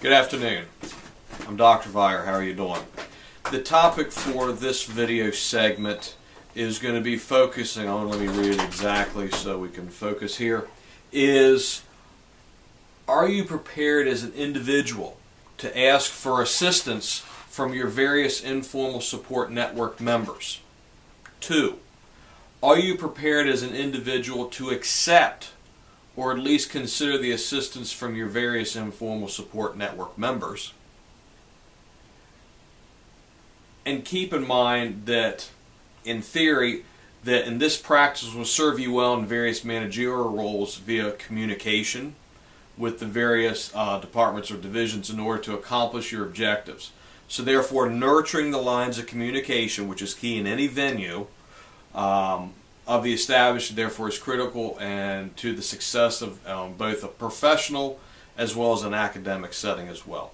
Good afternoon. I'm Dr. Vire. How are you doing? The topic for this video segment is going to be focusing on, let me read it exactly so we can focus here, is are you prepared as an individual to ask for assistance from your various informal support network members? 2, are you prepared as an individual to accept or at least consider the assistance from your various informal support network members? And keep in mind that, in theory, that in this practice will serve you well in various managerial roles via communication with the various departments or divisions in order to accomplish your objectives. So therefore, nurturing the lines of communication, which is key in any venue, of the established, therefore is critical and to the success of both a professional as well as an academic setting as well.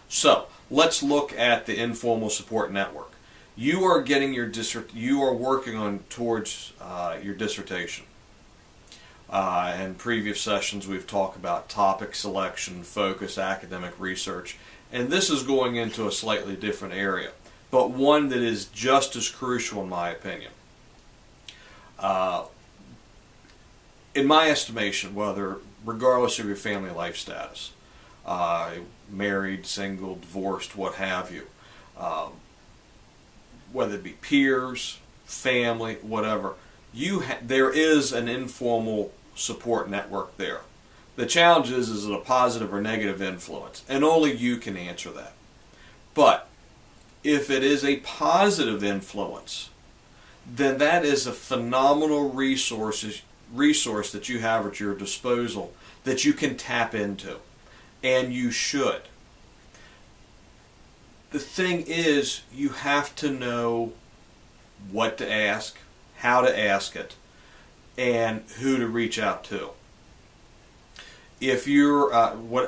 So let's look at the informal support network. You are getting your you are working on towards your dissertation. In previous sessions we've talked about topic selection, focus, academic research, and this is going into a slightly different area, but one that is just as crucial in my opinion. In my estimation, regardless of your family life status, married, single, divorced, what have you, whether it be peers, family, whatever, there is an informal support network there. The challenge is it a positive or negative influence? And only you can answer that. But if it is a positive influence, then that is a phenomenal resource that you have at your disposal that you can tap into, and you should. The thing is, you have to know what to ask, how to ask it, and who to reach out to. If you're,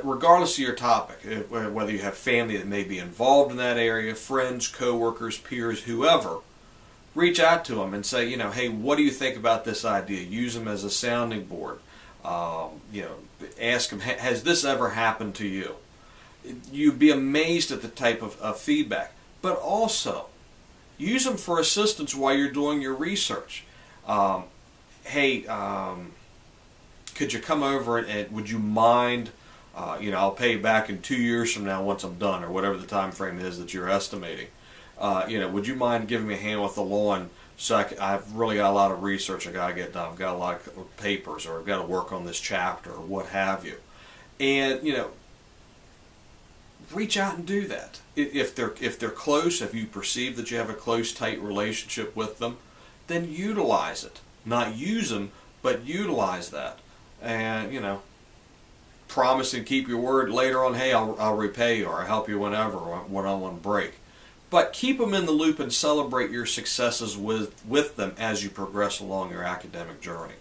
regardless of your topic, whether you have family that may be involved in that area, friends, co-workers, peers, whoever, reach out to them and say, hey, what do you think about this idea? Use them as a sounding board. Ask them, has this ever happened to you? You'd be amazed at the type of feedback. But also, use them for assistance while you're doing your research. Hey, could you come over and would you mind, I'll pay you back in 2 years from now once I'm done, or whatever the time frame is that you're estimating. Would you mind giving me a hand with the lawn? So I've really got a lot of research I got to get done. I've got a lot of papers, or I've got to work on this chapter, or what have you. And reach out and do that. If they're close, if you perceive that you have a close, tight relationship with them, then utilize it. Not use them, but utilize that. And promise and keep your word later on. Hey, I'll repay you, or I'll help you whenever, or when I'm on break. But keep them in the loop and celebrate your successes with them as you progress along your academic journey.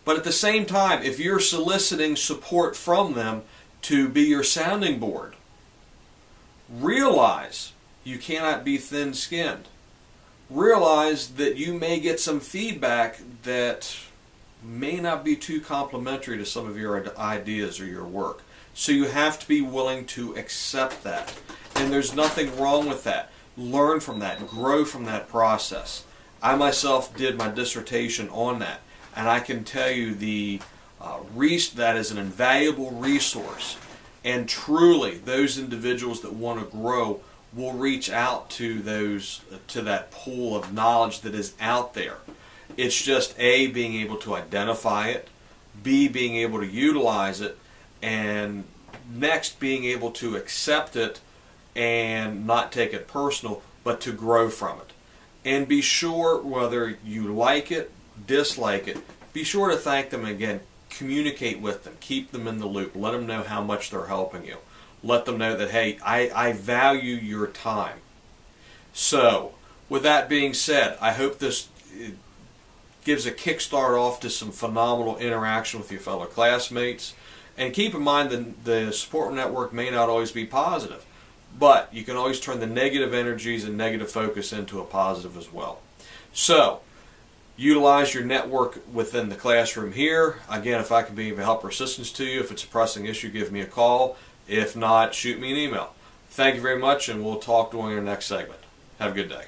But at the same time, if you're soliciting support from them to be your sounding board, realize you cannot be thin-skinned. Realize that you may get some feedback that may not be too complimentary to some of your ideas or your work. So you have to be willing to accept that. And there's nothing wrong with that. Learn from that, grow from that process. I myself did my dissertation on that, and I can tell you that is an invaluable resource. And truly, those individuals that want to grow will reach out to that pool of knowledge that is out there. It's just A, being able to identify it, B, being able to utilize it, and next, being able to accept it and not take it personal, but to grow from it. And be sure, whether you like it, dislike it, be sure to thank them again. Communicate with them. Keep them in the loop. Let them know how much they're helping you. Let them know that, hey, I value your time. So, with that being said, I hope this gives a kickstart off to some phenomenal interaction with your fellow classmates. And keep in mind that the support network may not always be positive, but you can always turn the negative energies and negative focus into a positive as well. So, utilize your network within the classroom here. Again, if I can be of help or assistance to you, if it's a pressing issue, give me a call. If not, shoot me an email. Thank you very much, and we'll talk during our next segment. Have a good day.